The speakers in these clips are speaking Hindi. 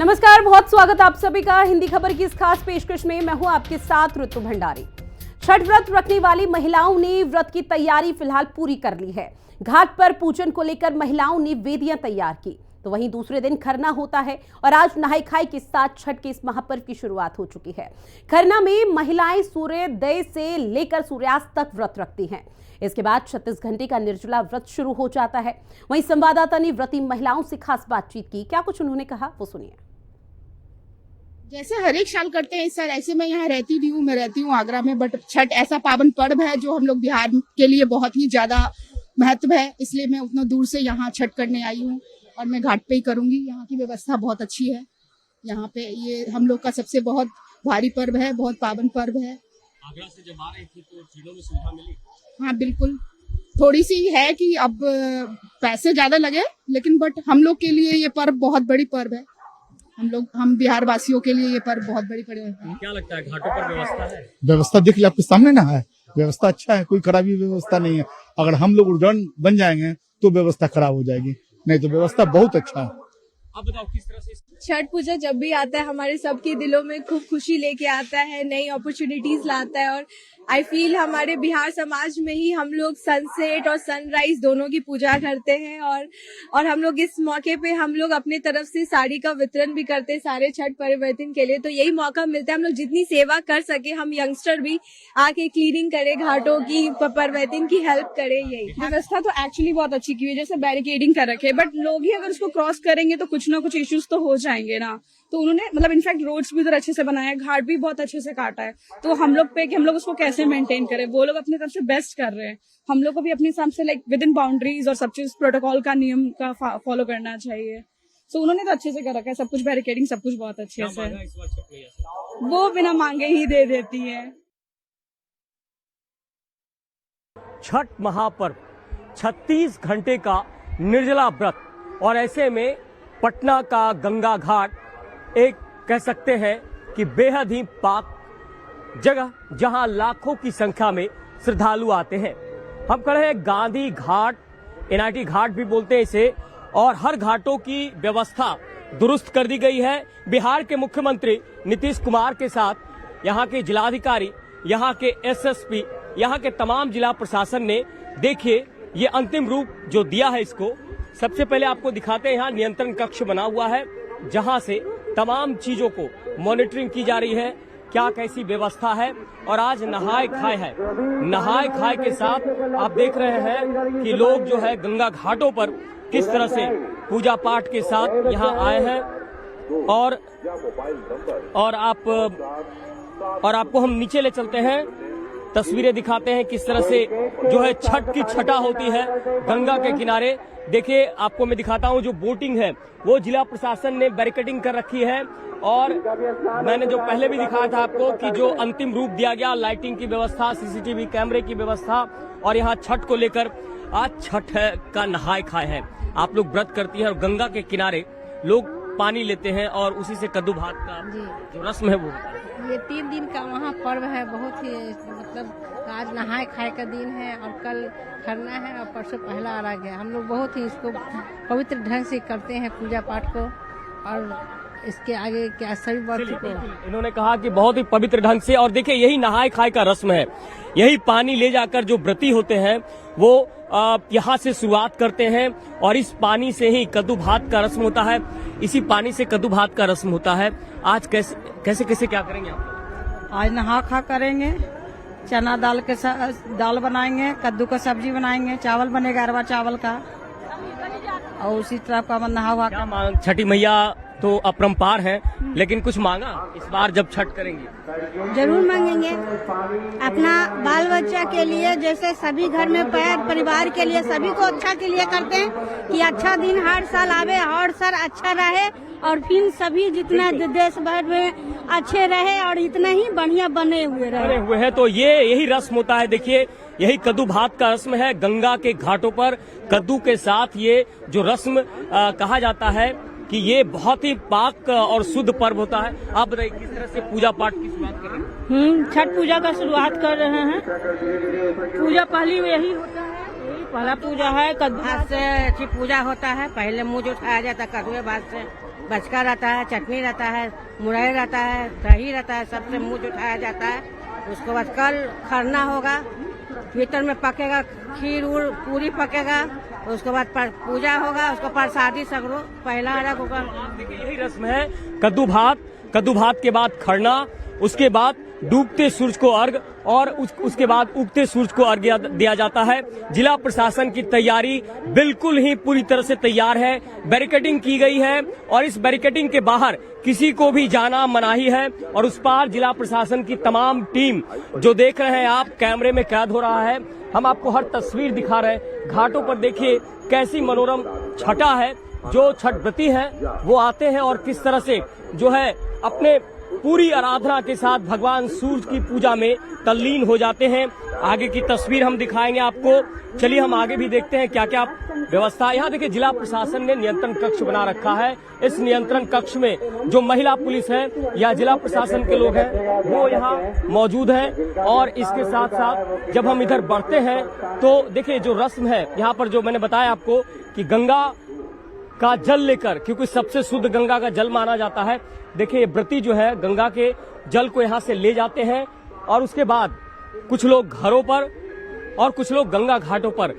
नमस्कार, बहुत स्वागत आप सभी का हिंदी खबर की इस खास पेशकश में। मैं हूं आपके साथ ऋतु भंडारी। छठ व्रत रखने वाली महिलाओं ने व्रत की तैयारी फिलहाल पूरी कर ली है। घाट पर पूजन को लेकर महिलाओं ने वेदियां तैयार की, तो वहीं दूसरे दिन खरना होता है और आज नहाई खाई के साथ छठ के इस महापर्व की शुरुआत हो चुकी है। खरना में महिलाएं सूर्योदय से लेकर सूर्यास्त तक व्रत रखती हैं। इसके बाद 36 घंटे का निर्जला व्रत शुरू हो जाता है। वहीं संवाददाता ने व्रती महिलाओं से खास बातचीत की। क्या कुछ उन्होंने कहा, वो सुनिए। जैसे हर एक साल करते हैं इस साल ऐसे मैं यहाँ रहती भी हूँ, मैं रहती हूँ आगरा में, बट छठ ऐसा पावन पर्व है जो हम लोग बिहार के लिए बहुत ही ज्यादा महत्व है, इसलिए मैं उतना दूर से यहाँ छठ करने आई हूँ और मैं घाट पे ही करूंगी। यहाँ की व्यवस्था बहुत अच्छी है। यहाँ पे ये हम लोग का सबसे बहुत भारी पर्व है, बहुत पावन पर्व है। आगरा से जब आ रही थी तो चीजों में सुविधा मिली? हाँ बिल्कुल, थोड़ी सी है कि अब पैसे ज्यादा लगे, लेकिन बट हम लोग के लिए ये पर्व बहुत बड़ी पर्व है। हम बिहार वासियों के लिए ये पर्व बहुत बड़ी पर्व है। क्या लगता है घाटों पर व्यवस्था है? व्यवस्था देख लिया आपके सामने ना है, व्यवस्था अच्छा है, कोई खराबी व्यवस्था नहीं है। अगर हम लोग उड़न बन जाएंगे तो व्यवस्था खराब हो जाएगी, नहीं तो व्यवस्था बहुत अच्छा है। आप बताओ किस तरह से छठ पूजा जब भी आता है हमारे सबके दिलों में खूब खुशी लेके आता है, नई अपॉर्चुनिटीज लाता है। और आई फील हमारे बिहार समाज में ही हम लोग सनसेट और सनराइज दोनों की पूजा करते हैं। और हम लोग इस मौके पे हम लोग अपने तरफ से साड़ी का वितरण भी करते हैं सारे छठ परिवर्तन के लिए। तो यही मौका मिलता है हम लोग जितनी सेवा कर सके, हम यंगस्टर भी आके क्लीनिंग करे, घाटों की परिवर्तन की हेल्प करे। यही व्यवस्था तो एक्चुअली बहुत अच्छी की हुई है, जैसे बैरिकेडिंग कर रखे, बट लोग ही अगर उसको क्रॉस करेंगे तो कुछ ना कुछ इश्यूज तो हो जाएंगे ना। तो उन्होंने मतलब इनफैक्ट रोड्स भी उधर अच्छे से बनाया है, घाट भी बहुत अच्छे से काटा है। तो हम लोग पे कि हम लोग उसको कैसे मेंटेन करें, वो लोग अपनी तरफ से बेस्ट कर रहे हैं। हम लोग को भी अपने हिसाब से लाइक विद इन बाउंड्रीज और सब चीज प्रोटोकॉल का नियम का फॉलो करना चाहिए। सो उन्होंने तो अच्छे से कर रखा है, सब कुछ बैरिकेडिंग सब कुछ बहुत अच्छे से। वो बिना मांगे ही दे देती है। छठ महापर्व 36 घंटे का निर्जला व्रत, और ऐसे में पटना का गंगा घाट एक कह सकते हैं कि बेहद ही पाक जगह, जहां लाखों की संख्या में श्रद्धालु आते हैं। हम खड़े हैं गांधी घाट, एनआईटी घाट भी बोलते हैं इसे, और हर घाटों की व्यवस्था दुरुस्त कर दी गई है। बिहार के मुख्यमंत्री नीतीश कुमार के साथ यहाँ के जिलाधिकारी, यहाँ के एसएसपी, यहाँ के तमाम जिला प्रशासन ने देखिए ये अंतिम रूप जो दिया है इसको। सबसे पहले आपको दिखाते हैं, यहाँ नियंत्रण कक्ष बना हुआ है जहां से तमाम चीजों को मॉनिटरिंग की जा रही है, क्या कैसी व्यवस्था है। और आज नहाय खाए है, नहाय खाए के साथ आप देख रहे हैं कि लोग जो है गंगा घाटों पर किस तरह से पूजा पाठ के साथ यहाँ आए हैं। और आपको हम नीचे ले चलते हैं, तस्वीरें दिखाते हैं किस तरह से जो है छठ की छठा होती है गंगा के किनारे। देखिए आपको मैं दिखाता हूं, जो बोटिंग है वो जिला प्रशासन ने बैरिकेडिंग कर रखी है। और मैंने जो पहले भी दिखाया था आपको कि जो अंतिम रूप दिया गया, लाइटिंग की व्यवस्था, सीसीटीवी कैमरे की व्यवस्था, और यहाँ छठ को लेकर आज छठ का नहाय खाए है। आप लोग व्रत करती हैं और गंगा के किनारे लोग पानी लेते हैं और उसी से कद्दू भात का जो रस्म है वो। ये 3 दिन का वहाँ पर्व है, बहुत ही मतलब आज नहाए खाए का दिन है और कल खरना है और परसों पहला अर्घ है। हम लोग बहुत ही इसको पवित्र ढंग से करते हैं पूजा पाठ को, और इसके आगे क्या सभी वर्ष को इन्होंने कहा कि बहुत ही पवित्र ढंग से। और देखिए यही नहाए खाए का रस्म है, यही पानी ले जाकर जो व्रती होते हैं वो यहाँ से शुरुआत करते हैं और इस पानी से ही कद्दू भात का रस्म होता है, इसी पानी से कद्दू भात का रस्म होता है। आज कैसे कैसे क्या करेंगे आप? आज नहा खा करेंगे, चना दाल के दाल बनाएंगे, कद्दू का सब्जी बनाएंगे, चावल बनेगा अरवा चावल का, और उसी तरह का नहा क्या छठी मैया तो अपरंपार है, लेकिन कुछ मांगा इस बार जब छठ करेंगे? जरूर मांगेंगे, अपना बाल बच्चा के लिए, जैसे सभी घर में परिवार के लिए, सभी को अच्छा के लिए करते हैं कि अच्छा दिन हर साल आवे, हर साल अच्छा रहे, और फिर सभी जितना देश भर में अच्छे रहे और इतना ही बढ़िया बने हुए हैं। तो यही रस्म होता है। देखिए यही कद्दू भात का रस्म है, गंगा के घाटों पर कद्दू के साथ ये जो रस्म कहा जाता है कि ये बहुत ही पाक और शुद्ध पर्व होता है। आप बताइए किस तरह से पूजा पाठ की शुरुआत कर रहे हैं? छठ पूजा का शुरुआत कर रहे हैं। पूजा पहली यही होता है, यही पहला पूजा है कद्दू भात से अच्छी पूजा होता है। पहले मुँह उठाया जाता है कद्दू भात से, बचका रहता है, चटनी रहता है, मुरई रहता है, दही रहता है, सबसे मुँह उठाया जाता है। उसके बाद कल खरना होगा, भीतर में पकेगा खीर उर पूरी पकेगा। उसके बाद पूजा होगा, उसके प्रसादी सगरो पहला अर्घ होगा। यही रस्म है, कद्दू भात के बाद खरना, उसके बाद डूबते सूरज को अर्घ और उसके बाद उगते सूरज को अर्घ दिया जाता है। जिला प्रशासन की तैयारी बिल्कुल ही पूरी तरह से तैयार है। बैरिकेडिंग की गई है और इस बैरिकेडिंग के बाहर किसी को भी जाना मनाही है। और उस पार जिला प्रशासन की तमाम टीम, जो देख रहे हैं आप, कैमरे में कैद हो रहा है। हम आपको हर तस्वीर दिखा रहे हैं। घाटों पर देखिए कैसी मनोरम छटा है। जो छठ व्रती हैं वो आते हैं और किस तरह से जो है अपने पूरी आराधना के साथ भगवान सूर्य की पूजा में तल्लीन हो जाते हैं। आगे की तस्वीर हम दिखाएंगे आपको। चलिए हम आगे भी देखते हैं क्या क्या व्यवस्था। यहाँ देखिए जिला प्रशासन ने नियंत्रण कक्ष बना रखा है। इस नियंत्रण कक्ष में जो महिला पुलिस है या जिला प्रशासन के लोग हैं वो यहाँ मौजूद हैं। और इसके साथ साथ जब हम इधर बढ़ते हैं तो देखिए जो रस्म है यहाँ पर, जो मैंने बताया आपको कि गंगा का जल लेकर, क्योंकि सबसे शुद्ध गंगा का जल माना जाता है। देखिए व्रती जो है गंगा के जल को यहाँ से ले जाते हैं और उसके बाद कुछ लोग घरों पर और कुछ लोग गंगा घाटों पर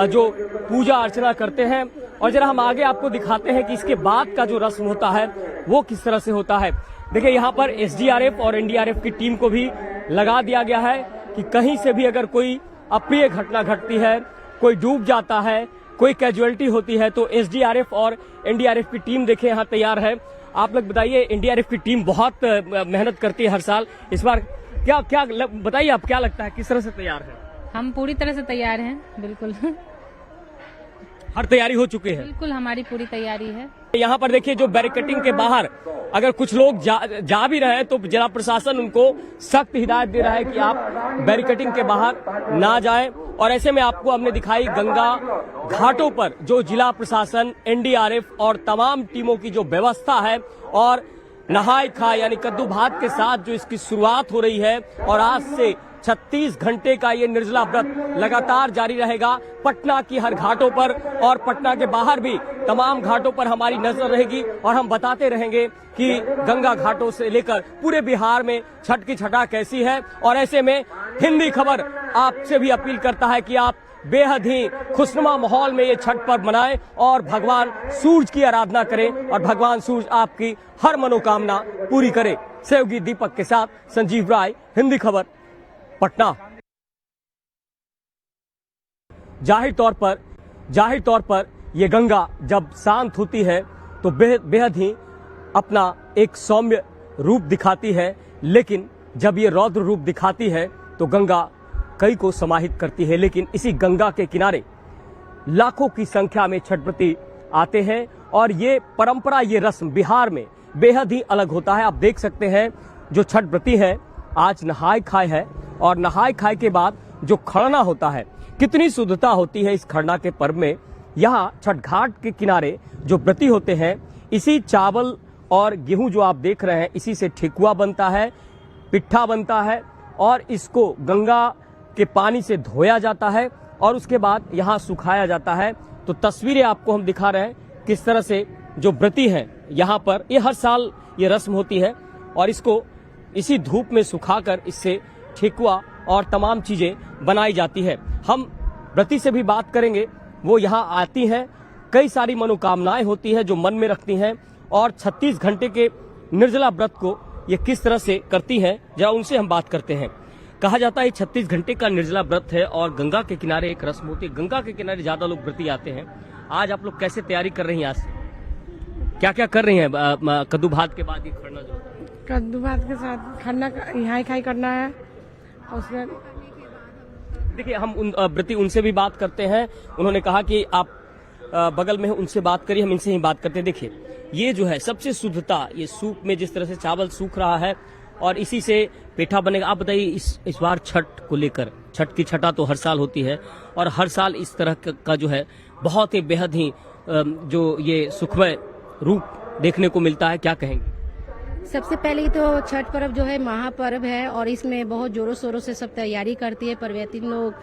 जो पूजा अर्चना करते हैं। और जरा हम आगे आपको दिखाते हैं कि इसके बाद का जो रस्म होता है वो किस तरह से होता है। देखिए यहाँ पर एसडीआरएफ और एनडीआरएफ की टीम को भी लगा दिया गया है कि कहीं से भी अगर कोई अप्रिय घटना घटती है, कोई डूब जाता है, कोई कैजुअलिटी होती है, तो एसडीआरएफ और एनडीआरएफ की टीम देखिए यहाँ तैयार है। आप लोग बताइए, एनडीआरएफ की टीम बहुत मेहनत करती है हर साल। इस बार क्या बताइए, आप क्या लगता है किस तरह से तैयार है? हम पूरी तरह से तैयार हैं, बिल्कुल। हर तैयारी हो चुकी है? बिल्कुल हमारी पूरी तैयारी है। यहाँ पर देखिए जो बैरिकेडिंग के बाहर अगर कुछ लोग जा भी रहे हैं तो जिला प्रशासन उनको सख्त हिदायत दे रहा है कि आप बैरिकेडिंग के बाहर ना जाएं। और ऐसे में आपको हमने दिखाई गंगा घाटों पर जो जिला प्रशासन, एनडीआरएफ और तमाम टीमों की जो व्यवस्था है। और नहाय खाए यानी कद्दू भात के साथ जो इसकी शुरुआत हो रही है और आज से 36 घंटे का ये निर्जला व्रत लगातार जारी रहेगा पटना की हर घाटों पर। और पटना के बाहर भी तमाम घाटों पर हमारी नजर रहेगी और हम बताते रहेंगे कि गंगा घाटों से लेकर पूरे बिहार में छठ की छटा कैसी है। और ऐसे में हिंदी खबर आपसे भी अपील करता है कि आप बेहद ही खुशनुमा माहौल में ये छठ पर्व मनाएं और भगवान सूरज की आराधना करें और भगवान सूरज आपकी हर मनोकामना पूरी करे। सहयोगी दीपक के साथ संजीव राय, हिंदी खबर, पटना। जाहिर तौर पर ये गंगा जब शांत होती है तो बेहद ही अपना एक सौम्य रूप दिखाती है, लेकिन जब ये रौद्र रूप दिखाती है तो गंगा कई को समाहित करती है। लेकिन इसी गंगा के किनारे लाखों की संख्या में छठ व्रती आते हैं और ये परंपरा, ये रस्म बिहार में बेहद ही अलग होता है। आप देख सकते हैं जो छठ व्रती है आज नहाय खाए है और नहाय खाए के बाद जो खरना होता है, कितनी शुद्धता होती है इस खरना के पर्व में। यहाँ छठ घाट के किनारे जो व्रती होते हैं, इसी चावल और गेहूं जो आप देख रहे हैं, इसी से ठेकुआ बनता है, पिट्ठा बनता है और इसको गंगा के पानी से धोया जाता है और उसके बाद यहाँ सुखाया जाता है। तो तस्वीरें आपको हम दिखा रहे हैं किस तरह से जो व्रती हैं यहाँ पर, ये हर साल ये रस्म होती है और इसको इसी धूप में सुखाकर इससे ठेकुआ और तमाम चीजें बनाई जाती है। हम व्रती से भी बात करेंगे, वो यहाँ आती हैं, कई सारी मनोकामनाएं होती है जो मन में रखती हैं और 36 घंटे के निर्जला व्रत को ये किस तरह से करती हैं, जरा उनसे हम बात करते हैं। कहा जाता है 36 घंटे का निर्जला व्रत है और गंगा के किनारे एक रस्म होती है। गंगा के किनारे ज्यादा लोग व्रती आते हैं। आज आप लोग कैसे तैयारी कर रही हैं? आज क्या क्या कर रही हैं? कद्दू भात के बाद ये खरना जो कद्दू भात के साथ खरना यहाँ खाई करना है। उसमें देखिए हम उन व्रती उनसे भी बात करते हैं। उन्होंने कहा कि आप बगल में उनसे बात करिए, हम इनसे ही बात करते हैं। देखिए ये जो है सबसे शुद्धता, ये सूप में जिस तरह से चावल सूख रहा है और इसी से पेठा बनेगा। आप बताइए इस बार छठ को लेकर, छठ की छठा तो हर साल होती है और हर साल इस तरह का जो है बहुत ही बेहद ही जो ये सुखमय रूप देखने को मिलता है, क्या कहेंगे? सबसे पहले तो छठ पर्व जो है महापर्व है और इसमें बहुत जोरों शोरों से सब तैयारी करती है। पर्वतीन लोग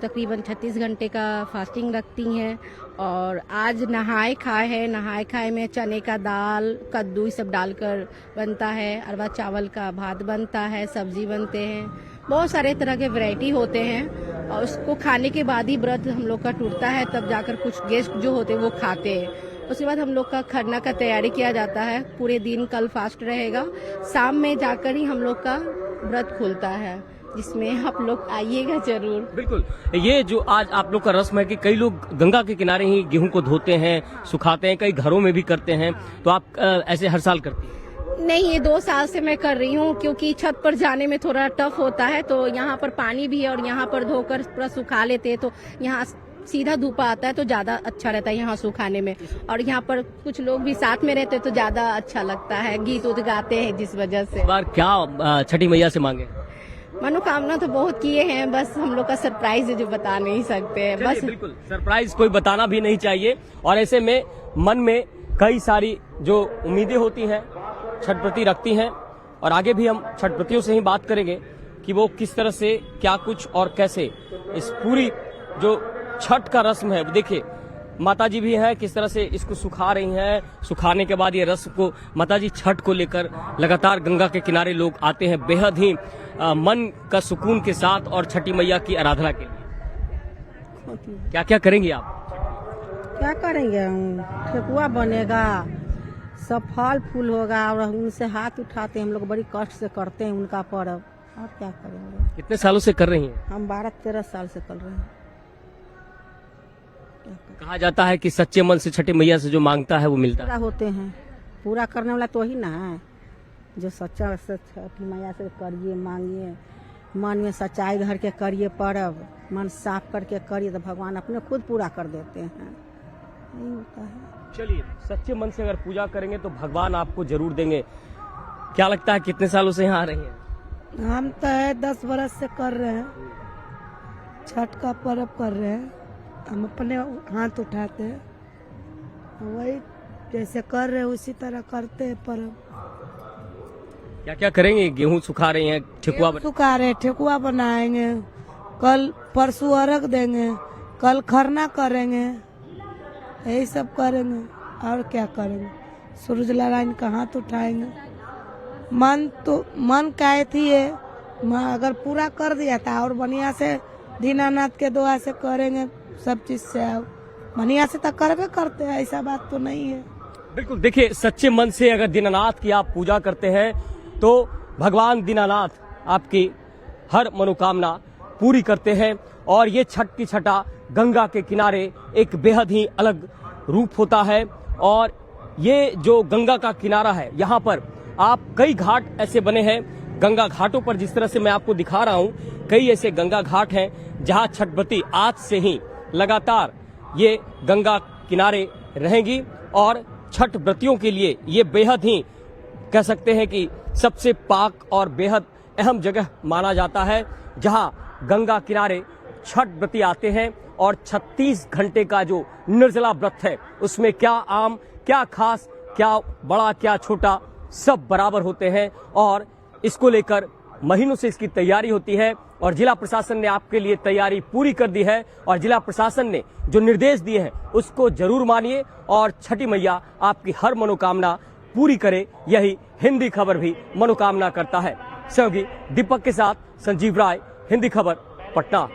तकरीबन 36 घंटे का फास्टिंग रखती हैं और आज नहाए खाए है। नहाए खाए में चने का दाल, कद्दू सब डालकर बनता है। अरवा चावल का भात बनता है, सब्जी बनते हैं, बहुत सारे तरह के वैरायटी होते हैं और उसको खाने के बाद ही व्रत हम लोग का टूटता है। तब जाकर कुछ गेस्ट जो होते हैं वो खाते हैं। उसके बाद हम लोग का खरना का तैयारी किया जाता है। पूरे दिन कल फास्ट रहेगा, शाम में जाकर ही हम लोग का व्रत खुलता है, जिसमें आप लोग आइएगा जरूर। बिल्कुल, ये जो आज आप लोग का रस्म है कि कई लोग गंगा के किनारे ही गेहूं को धोते हैं, सुखाते हैं, कई घरों में भी करते हैं, तो आप ऐसे हर साल करती हैं? नहीं, ये 2 साल से मैं कर रही हूँ क्योंकि छत पर जाने में थोड़ा टफ होता है। तो यहाँ पर पानी भी है और यहाँ पर धोकर पूरा सुखा लेते हैं, तो यहाँ सीधा धूप आता है तो ज्यादा अच्छा रहता है यहाँ सुखाने में। और यहाँ पर कुछ लोग भी साथ में रहते हैं तो ज्यादा अच्छा लगता है, गीत उत गाते हैं, जिस वजह से। इस बार क्या छठी मैया से मांगे? मनोकामना तो बहुत किए हैं, बस हम लोग का सरप्राइज है जो बता नहीं सकते हैं। बस बिल्कुल, सरप्राइज कोई बताना भी नहीं चाहिए। और ऐसे में मन में कई सारी जो उम्मीदें होती हैं छठ प्रति रखती हैं और आगे भी हम छठ प्रतियों से ही बात करेंगे कि वो किस तरह से क्या कुछ और कैसे इस पूरी जो छठ का रस्म है। देखिए माताजी भी है किस तरह से इसको सुखा रही हैं। सुखाने के बाद ये रस्म को माताजी छठ को लेकर लगातार गंगा के किनारे लोग आते हैं बेहद ही मन का सुकून के साथ और छठी मैया की आराधना के लिए। क्या क्या करेंगी आप? क्या करेंगे, ठेकुआ बनेगा, सब फल फूल होगा और उनसे हाथ उठाते हैं। हम लोग बड़ी कष्ट से करते हैं उनका पर्व, और क्या करेंगे। कितने सालों से कर रही हैं? हम 12-13 साल से कर रहे हैं। कहा जाता है कि सच्चे मन से छठी मैया से जो मांगता है वो मिलता पूरा है। होते हैं, पूरा करने वाला तो ही ना है। जो सच्चा से छठी मैया से करिए, मांगिए, मन में सच्चाई घर के करिए, पर्व मन साफ करके करिए तो भगवान अपने खुद पूरा कर देते हैं। यही होता है। चलिए, सच्चे मन से अगर पूजा करेंगे तो भगवान आपको जरूर देंगे। क्या लगता है कितने सालों से यहाँ आ रही हैं? हम तो 10 बरस से कर रहे हैं, छठ का पर्व कर रहे हैं। हम अपने हाथ उठाते हैं, वही जैसे कर रहे हैं उसी तरह करते हैं पर्व। क्या क्या करेंगे? गेहूं सुखा रही हैं, ठेकुआ सुखा रहे, ठेकुआ बनाएंगे, कल परसों अर्घ देंगे, कल खरना करेंगे, यही सब करेंगे और क्या करेंगे। सूरज नारायण का हाथ उठाएंगे। मन का थी है, अगर पूरा कर दिया था और बढ़िया से दीनानाथ के दुआ से करेंगे सब चीज से, बढ़िया से तो करबे करते हैं, ऐसा बात तो नहीं है। बिल्कुल, देखिए सच्चे मन से अगर दीनानाथ की आप पूजा करते हैं तो भगवान दीनानाथ आपकी हर मनोकामना पूरी करते हैं। और ये छठ की छठा गंगा के किनारे एक बेहद ही अलग रूप होता है। और ये जो गंगा का किनारा है, यहाँ पर आप कई घाट ऐसे बने हैं गंगा घाटों पर, जिस तरह से मैं आपको दिखा रहा हूँ, कई ऐसे गंगा घाट हैं जहाँ छठव्रती आज से ही लगातार ये गंगा किनारे रहेंगी। और छठ व्रतियों के लिए ये बेहद ही कह सकते हैं कि सबसे पाक और बेहद अहम जगह माना जाता है, जहां गंगा किनारे छठ व्रती आते हैं। और 36 घंटे का जो निर्जला व्रत है उसमें क्या आम, क्या खास, क्या बड़ा, क्या छोटा, सब बराबर होते हैं। और इसको लेकर महीनों से इसकी तैयारी होती है और जिला प्रशासन ने आपके लिए तैयारी पूरी कर दी है। और जिला प्रशासन ने जो निर्देश दिए हैं उसको जरूर मानिए और छठी मैया आपकी हर मनोकामना पूरी करे, यही हिंदी खबर भी मनोकामना करता है। सहयोगी दीपक के साथ संजीव राय, हिंदी खबर, पटना।